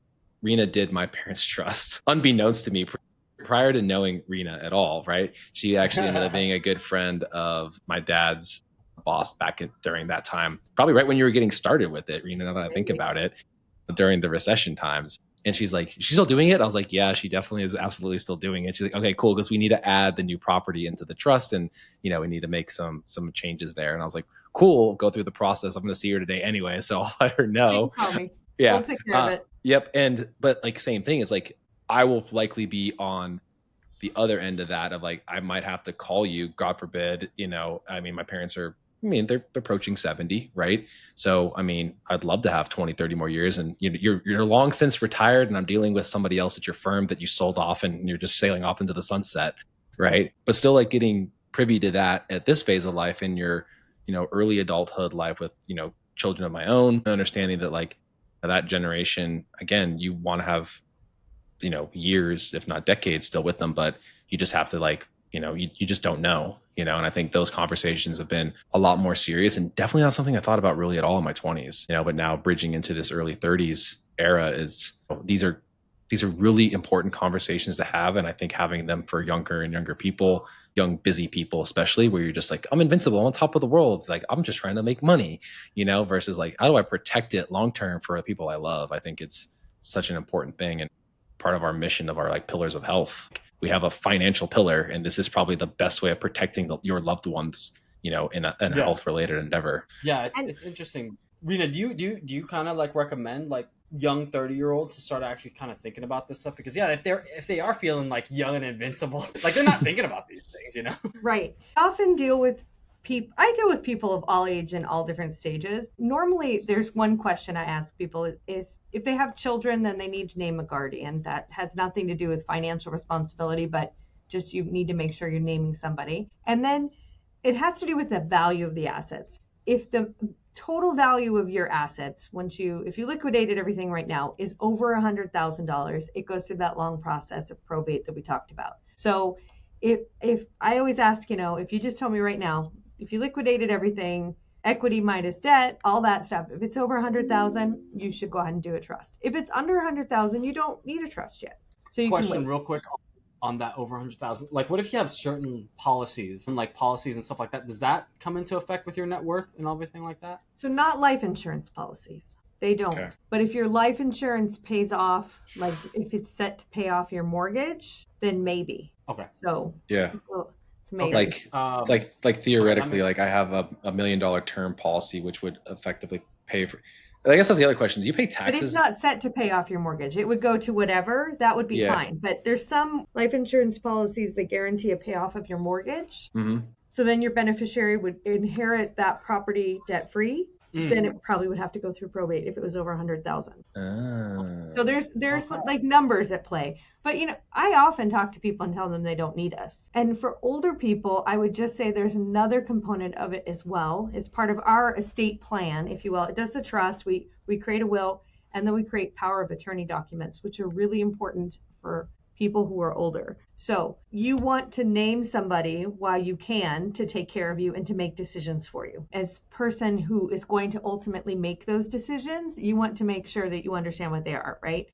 Rena did my parents' trust, unbeknownst to me prior to knowing Rena at all, right? She actually ended up being a good friend of my dad's boss back during that time, probably right when you were getting started with it, Rena, now that I think about it, during the recession times. And she's like, she's still doing it? I was like, yeah, she definitely is absolutely still doing it. She's like, okay, cool. Because we need to add the new property into the trust. And, we need to make some changes there. And I was like, cool, go through the process. I'm going to see her today anyway. So I'll let her know. Call me. Yeah. We'll take care of it. Yep. But like, same thing. It's like, I will likely be on the other end of that of like, I might have to call you, God forbid, my parents are, they're approaching 70, right? So, I'd love to have 20, 30 more years, and you're long since retired, and I'm dealing with somebody else at your firm that you sold off and you're just sailing off into the sunset, right? But still like getting privy to that at this phase of life in your, early adulthood life with, children of my own, understanding that like that generation, again, you want to have, years, if not decades still with them, but you just have to like, you just don't know, and I think those conversations have been a lot more serious and definitely not something I thought about really at all in my 20s, but now bridging into this early 30s era these are really important conversations to have. And I think having them for younger and younger people, young, busy people, especially, where you're just like, I'm invincible, I'm on top of the world. Like, I'm just trying to make money, versus like, how do I protect it long-term for the people I love? I think it's such an important thing and part of our mission of our like pillars of health. We have a financial pillar, and this is probably the best way of protecting your loved ones, in a health-related endeavor. Yeah, it's interesting. Rena, do you kind of like recommend like young 30-year-olds to start actually kind of thinking about this stuff? Because if they are feeling like young and invincible, like they're not thinking about these things, Right. I often deal with people of all age and all different stages. Normally, there's one question I ask people is if they have children, then they need to name a guardian. That has nothing to do with financial responsibility, but just you need to make sure you're naming somebody. And then it has to do with the value of the assets. If the total value of your assets, if you liquidated everything right now, is over $100,000, it goes through that long process of probate that we talked about. So if I always ask, if you just told me right now, if you liquidated everything, equity minus debt, all that stuff, if it's over 100,000, you should go ahead and do a trust. If it's under 100,000, you don't need a trust yet. So you Question real quick on that over 100,000. Like, what if you have certain policies and stuff like that? Does that come into effect with your net worth and everything like that? So not life insurance policies. They don't. Okay. But if your life insurance pays off, like if it's set to pay off your mortgage, then maybe. Okay. So yeah. It's maybe. Like theoretically, like I have a $1 million term policy, which would effectively pay for. I guess that's the other question. Do you pay taxes? But it's not set to pay off your mortgage. It would go to whatever. That would be fine. But there's some life insurance policies that guarantee a payoff of your mortgage. Mm-hmm. So then your beneficiary would inherit that property debt-free. Then it probably would have to go through probate if it was over 100,000. So there's like numbers at play. But I often talk to people and tell them they don't need us. And for older people, I would just say there's another component of it as well. It's part of our estate plan, if you will. It does the trust. We create a will, and then we create power of attorney documents, which are really important for people who are older. So you want to name somebody while you can to take care of you and to make decisions for you. As person who is going to ultimately make those decisions, you want to make sure that you understand what they are, right?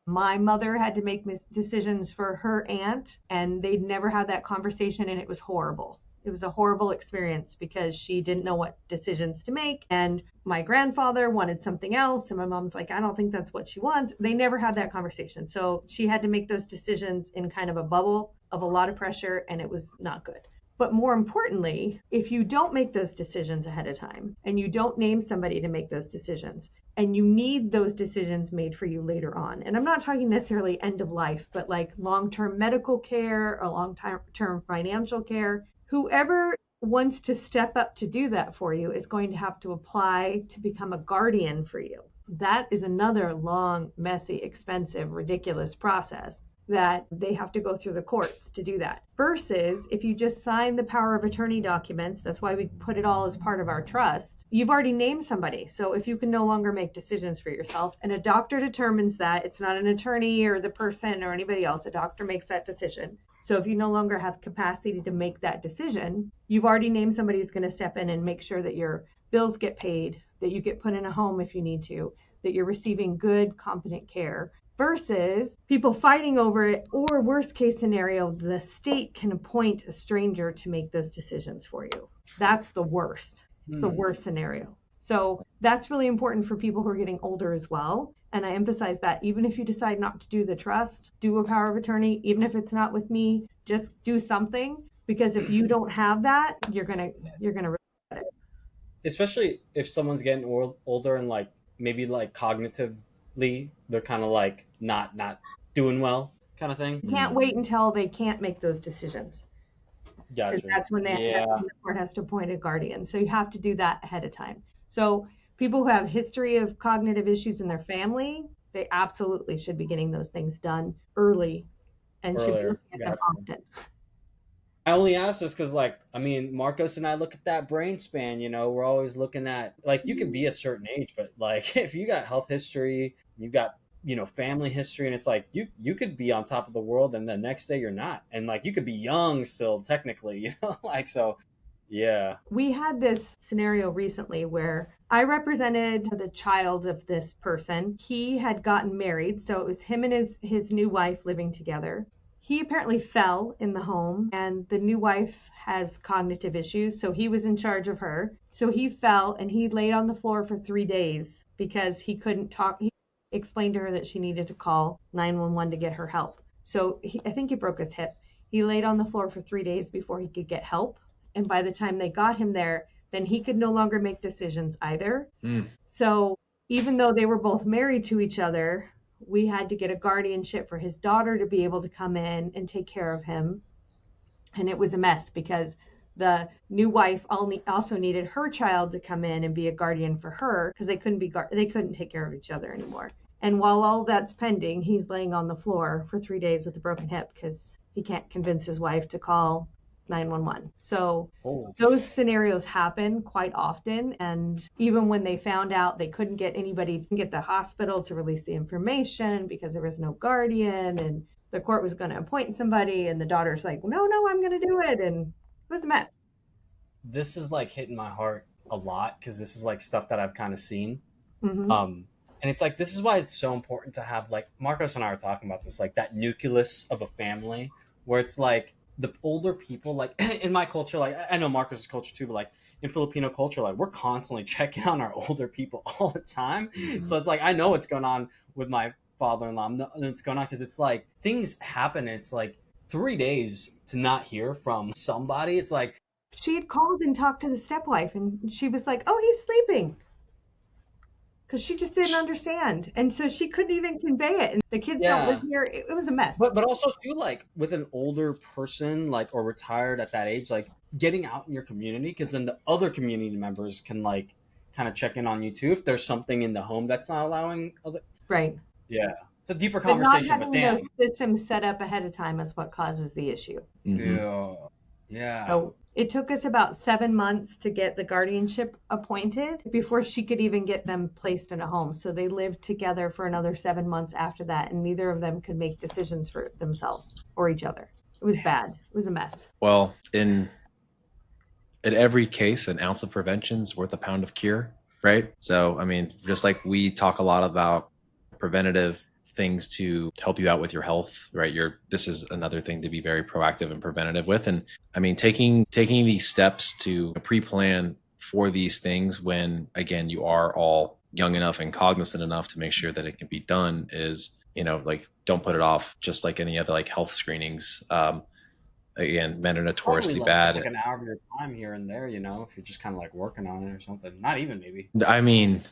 My mother had to make decisions for her aunt, and they'd never had that conversation, and it was horrible. It was a horrible experience because she didn't know what decisions to make. And my grandfather wanted something else. And my mom's like, I don't think that's what she wants. They never had that conversation. So she had to make those decisions in kind of a bubble of a lot of pressure, and it was not good. But more importantly, if you don't make those decisions ahead of time and you don't name somebody to make those decisions, and you need those decisions made for you later on, and I'm not talking necessarily end of life, but like long-term medical care or long-term financial care, whoever wants to step up to do that for you is going to have to apply to become a guardian for you. That is another long, messy, expensive, ridiculous process that they have to go through the courts to do that. Versus if you just sign the power of attorney documents, that's why we put it all as part of our trust, you've already named somebody. So if you can no longer make decisions for yourself, and a doctor determines that, it's not an attorney or the person or anybody else, a doctor makes that decision. So if you no longer have capacity to make that decision, you've already named somebody who's going to step in and make sure that your bills get paid, that you get put in a home if you need to, that you're receiving good, competent care. Versus people fighting over it, or worst case scenario, the state can appoint a stranger to make those decisions for you. That's the worst. It's the worst scenario. So that's really important for people who are getting older as well. And I emphasize that even if you decide not to do the trust, do a power of attorney, even if it's not with me, just do something. Because if you don't have that, you're gonna regret it. Especially if someone's getting older and like maybe like cognitively they're kind of like not doing well kind of thing. You can't wait until they can't make those decisions. Because Gotcha. that's when Yeah. the court has to appoint a guardian. So you have to do that ahead of time. So people who have history of cognitive issues in their family, they absolutely should be getting those things done early and should be Earlier. looking at them Gotcha. often. I only ask this because, like, I mean, Marcos and I look at that brain span. We're always looking at, like, you can be a certain age, but like, if you got health history, you got family history, and it's like you could be on top of the world, and the next day you're not, and like you could be young still technically, like so. Yeah. We had this scenario recently where I represented the child of this person. He had gotten married, so it was him and his new wife living together. He apparently fell in the home, and the new wife has cognitive issues, so he was in charge of her. So he fell and he laid on the floor for 3 days because he couldn't talk. He explained to her that she needed to call 911 to get her help. So I think he broke his hip. He laid on the floor for 3 days before he could get help. And by the time they got him there, then he could no longer make decisions either. So even though they were both married to each other, we had to get a guardianship for his daughter to be able to come in and take care of him. And it was a mess because the new wife also needed her child to come in and be a guardian for her because they couldn't take care of each other anymore. And while all that's pending, he's laying on the floor for 3 days with a broken hip because he can't convince his wife to call 911. So those scenarios happen quite often. And even when they found out they couldn't get anybody to get the hospital to release the information because there was no guardian, and the court was going to appoint somebody, and the daughter's like, no, I'm going to do it. And it was a mess. This is like hitting my heart a lot because this is like stuff that I've kind of seen. Mm-hmm. And it's like, this is why it's so important to have, like, Marcos and I are talking about this, like that nucleus of a family where it's like, the older people, like in my culture, like I know Marcus's culture too, but like in Filipino culture, like we're constantly checking on our older people all the time. Mm-hmm. So it's like, I know what's going on with my father-in-law, and it's going on because it's like things happen. It's like 3 days to not hear from somebody. It's like she had called and talked to the stepwife, and she was like, "Oh, he's sleeping," because she just didn't understand, and so she couldn't even convey it. And the kids don't live here. It was a mess. But also feel like with an older person, like, or retired at that age, like getting out in your community, because then the other community members can like kind of check in on you too if there's something in the home that's not allowing other. Right. Yeah, it's a deeper conversation. Not having those systems set up ahead of time is what causes the issue. Mm-hmm. Yeah. So it took us about 7 months to get the guardianship appointed before she could even get them placed in a home. So they lived together for another 7 months after that, and neither of them could make decisions for themselves or each other. It was bad. It was a mess. Well, in every case, an ounce of prevention is worth a pound of cure, right? So, I mean, just like we talk a lot about preventative things to help you out with your health, right? This is another thing to be very proactive and preventative with. And I mean, taking these steps to pre-plan for these things when, again, you are all young enough and cognizant enough to make sure that it can be done is, like, don't put it off, just like any other like health screenings. Again, men are notoriously bad. Like an hour of your time here and there, if you're just kind of like working on it or something. Not even maybe. I mean,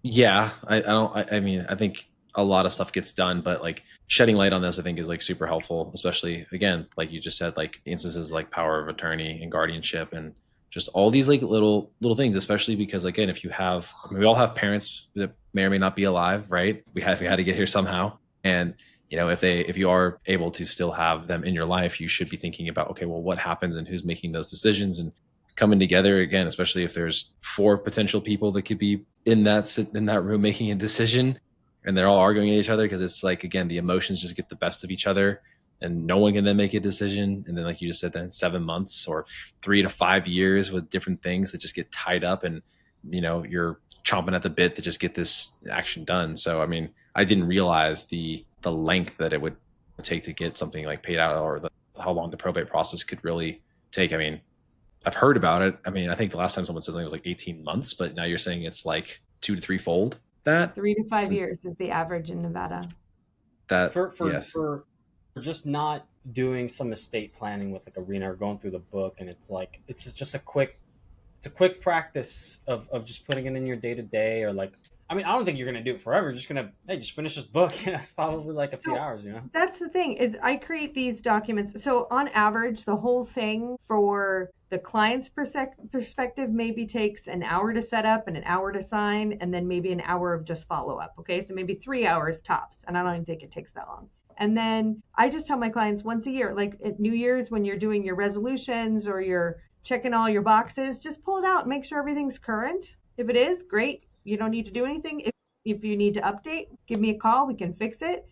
yeah, I think a lot of stuff gets done, but like shedding light on this, I think, is like super helpful, especially, again, like you just said, like instances like power of attorney and guardianship and just all these like little things, especially because, again, if you have, we all have parents that may or may not be alive, right? We had to get here somehow. And, if you are able to still have them in your life, you should be thinking about, okay, well, what happens and who's making those decisions, and coming together, again, especially if there's 4 potential people that could be in that room making a decision, and they're all arguing at each other, because it's like, again, the emotions just get the best of each other, and no one can then make a decision. And then, like you just said, then 7 months or 3 to 5 years with different things that just get tied up, and you're chomping at the bit to just get this action done. So, I mean, I didn't realize the length that it would take to get something like paid out, or how long the probate process could really take. I mean, I've heard about it. I mean, I think the last time someone said something was like 18 months, but now you're saying it's like 2 to 3 fold. that 3 to 5 years is the average in Nevada. that for yes. for just not doing some estate planning with like a Rena or going through the book, and it's like it's just a quick practice of just putting it in your day to day, or like, I mean, I don't think you're gonna do it forever. You're just gonna, hey, just finish this book. And it's probably like a few So hours, you know. that's the thing is I create these documents. So on average, the whole thing for the client's perspective maybe takes an hour to set up and an hour to sign, and then maybe an hour of just follow up. Okay, so maybe 3 hours tops, and I don't even think it takes that long. And then I just tell my clients once a year, like at New Year's when you're doing your resolutions or you're checking all your boxes, just pull it out and make sure everything's current. If it is, great. You don't need to do anything. If you need to update, give me a call. We can fix it.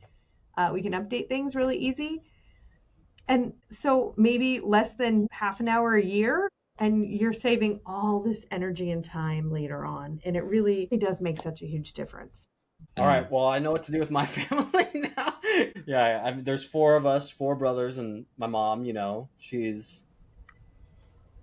We can update things really easy. And so maybe less than half an hour a year, and you're saving all this energy and time later on. And it does make such a huge difference. All right. Well, I know what to do with my family now. Yeah. I mean, there's four of us, four brothers, and my mom. You know, she's.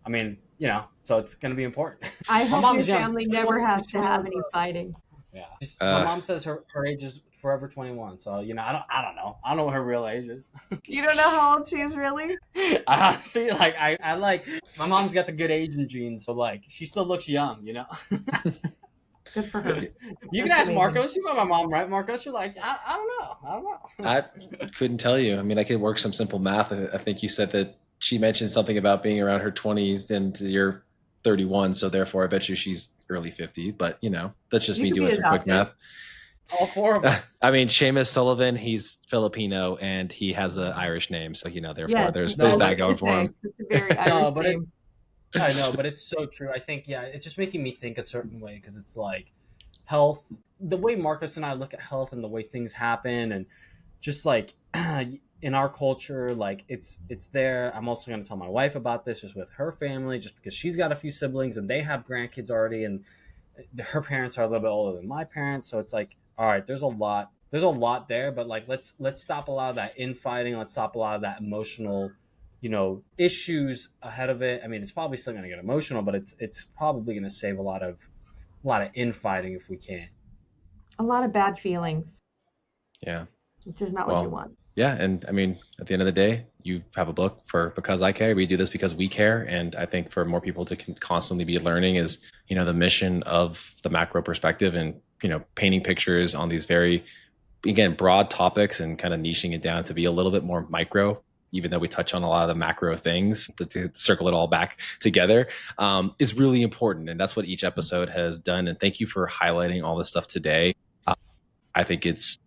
I mean, you know, so it's going to be important. I My hope your mom's young. family She's never 21, has she's to have 21. any fighting. Yeah. My mom says her age is forever 21. So, you know, I don't know. I don't know what her real age is. You don't know how old she is really? I honestly, like, I like, my mom's got the good aging genes. So, like, she still looks young, you know? Good for her. You can ask Marcos. You know my mom, right, Marcos? You're like, I don't know. I don't know. I couldn't tell you. I mean, I could work some simple math. I think you said that she mentioned something about being around her 20s and you're 31. So therefore, I bet you she's early 50. But, you know, that's just me doing some quick math. All four of us. I mean, Seamus Sullivan, he's Filipino and he has an Irish name. So, you know, therefore, there's that going for him. It's a very Irish name. I know, but it's so true. I think, yeah, it's just making me think a certain way because it's like health, the way Marcus and I look at health and the way things happen, and just like in our culture, like it's there. I'm also going to tell my wife about this just with her family, just because she's got a few siblings and they have grandkids already, and her parents are a little bit older than my parents. So it's like, all right, there's a lot there, but like let's stop a lot of that infighting. Let's stop a lot of that emotional, you know, issues ahead of it. I mean, it's probably still going to get emotional, but it's probably going to save a lot of infighting if we can. A lot of bad feelings. Yeah. Which is not what you want. Yeah. And I mean, at the end of the day, you have a book for Because I Care. We do this because we care. And I think for more people to constantly be learning is, you know, the mission of the macro perspective and, you know, painting pictures on these very, again, broad topics and kind of niching it down to be a little bit more micro, even though we touch on a lot of the macro things to circle it all back together, is really important. And that's what each episode has done. And thank you for highlighting all this stuff today. I think it's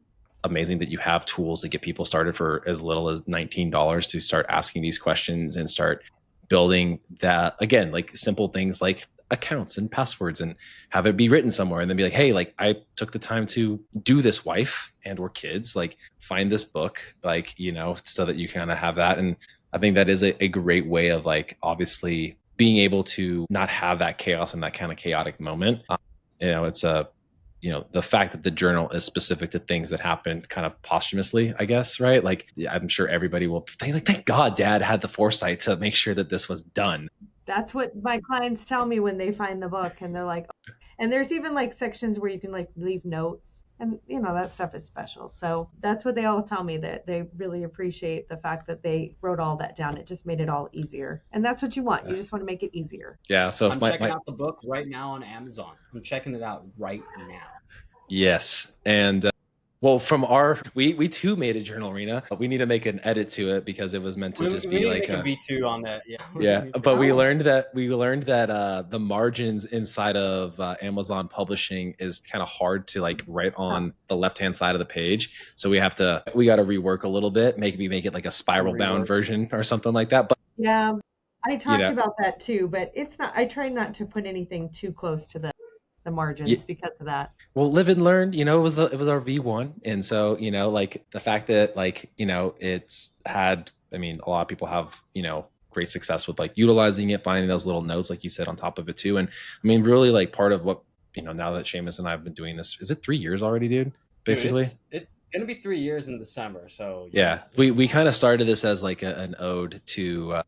amazing that you have tools to get people started for as little as $19 to start asking these questions and start building that, again, like simple things like accounts and passwords, and have it be written somewhere, and then be like, hey, like I took the time to do this, wife and or kids, like find this book, like, you know, so that you kind of have that. And I think that is a great way of like obviously being able to not have that chaos and that kind of chaotic moment. You know, it's you know, the fact that the journal is specific to things that happened kind of posthumously, I guess, right? Like I'm sure everybody will think like, thank God Dad had the foresight to make sure that this was done. That's what my clients tell me when they find the book, and they're like, oh. And there's even like sections where you can like leave notes, and you know, that stuff is special. So that's what they all tell me, that they really appreciate the fact that they wrote all that down. It just made it all easier. And that's what you want. You just want to make it easier. Yeah. So I'm checking out the book right now on Amazon. I'm checking it out right now. Yes. And well, from we too made a journal, Rena. We need to make an edit to it because it was meant to just be like a V2 on that. Yeah. Yeah. But we learned that the margins inside of Amazon publishing is kind of hard to like write on the left-hand side of the page. So we got to rework a little bit, maybe make it like a spiral bound version or something like that. But yeah, I talked about that too, but it's not, I try not to put anything too close to the margins because of that. Well, live and learn, you know, it was our V1. And so, you know, like the fact that like, you know, it's had, I mean, a lot of people have, you know, great success with like utilizing it, finding those little notes, like you said, on top of it too. And I mean, really like part of what, you know, now that Seamus and I have been doing this, is it 3 years already, dude? Basically. Dude, it's going to be 3 years in December. So yeah, we kind of started this as like an ode to,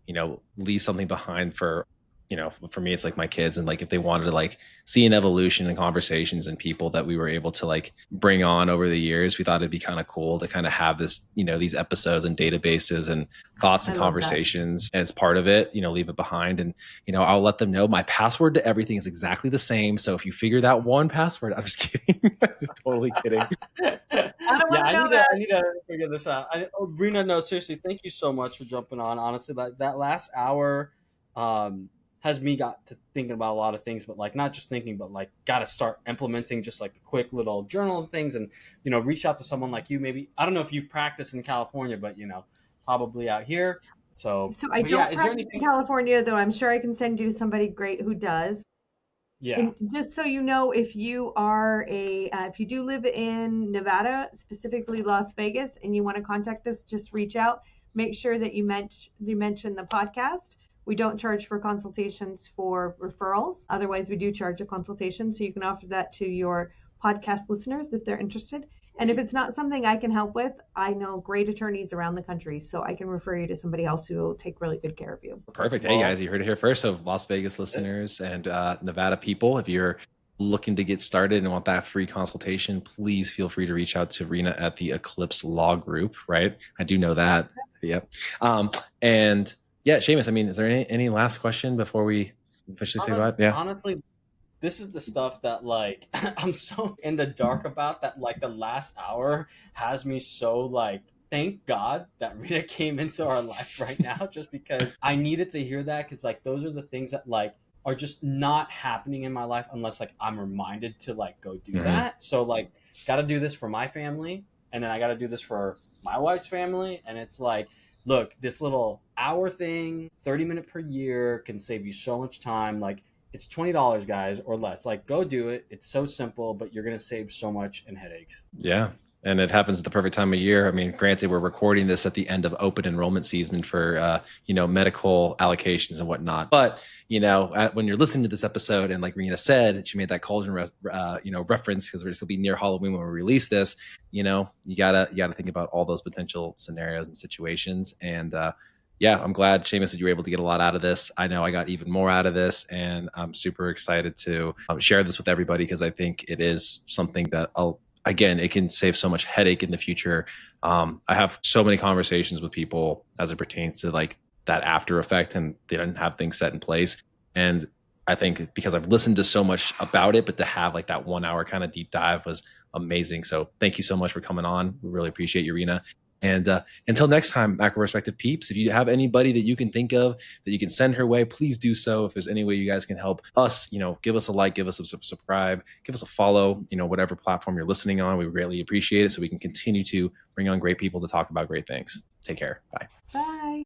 you know, leave something behind for you know, for me, it's like my kids, and like if they wanted to like see an evolution in conversations and people that we were able to like bring on over the years, we thought it'd be kind of cool to kind of have this, you know, these episodes and databases and thoughts and conversations as part of it, you know, leave it behind. And, you know, I'll let them know my password to everything is exactly the same. So if you figure that one password, I'm just kidding. Just totally kidding. I need to figure this out. Rena, no, seriously, thank you so much for jumping on. Honestly, that last hour has me got to thinking about a lot of things, but like not just thinking, but like got to start implementing just like the quick little journal things, and you know, reach out to someone like you. Maybe I don't know if you practice in California, but you know, probably out here. So I don't is there practice anything in California, though I'm sure I can send you to somebody great who does. Yeah. And just so you know, if you are if you do live in Nevada, specifically Las Vegas, and you want to contact us, just reach out. Make sure that you mention the podcast. We don't charge for consultations for referrals. Otherwise, we do charge a consultation. So you can offer that to your podcast listeners if they're interested. And if it's not something I can help with, I know great attorneys around the country, so I can refer you to somebody else who will take really good care of you. Perfect. Hey guys, you heard it here first. So Las Vegas listeners and Nevada people, if you're looking to get started and want that free consultation, please feel free to reach out to Rena at the Eclipse Law Group, right? I do know that. Yep. And yeah, Seamus, I mean, is there any last question before we officially say goodbye? Yeah. Honestly, this is the stuff that like I'm so in the dark about, that like the last hour has me so like, thank God that Rita came into our life right now, just because I needed to hear that, because like those are the things that like are just not happening in my life unless like I'm reminded to like go do that. So like got to do this for my family, and then I got to do this for my wife's family, and it's like, look, this little hour thing, 30-minute per year, can save you so much time. Like it's $20, guys, or less. Like, go do it. It's so simple, but you're going to save so much in headaches. Yeah. And it happens at the perfect time of year. I mean, granted, we're recording this at the end of open enrollment season for, you know, medical allocations and whatnot. But, you know, when you're listening to this episode, and like Rena said, she made that cauldron, you know, reference, because we're just gonna be near Halloween when we release this. You know, you gotta think about all those potential scenarios and situations. And yeah, I'm glad, Seamus, that you were able to get a lot out of this. I know I got even more out of this, and I'm super excited to share this with everybody, because I think it is something that again, it can save so much headache in the future. I have so many conversations with people as it pertains to like that after effect, and they didn't have things set in place. And I think because I've listened to so much about it, but to have like that 1 hour kind of deep dive was amazing. So thank you so much for coming on. We really appreciate you, Rena. And until next time, Macro Perspective peeps, if you have anybody that you can think of that you can send her way, please do so. If there's any way you guys can help us, you know, give us a like, give us a subscribe, give us a follow, you know, whatever platform you're listening on. We greatly appreciate it, so we can continue to bring on great people to talk about great things. Take care. Bye. Bye.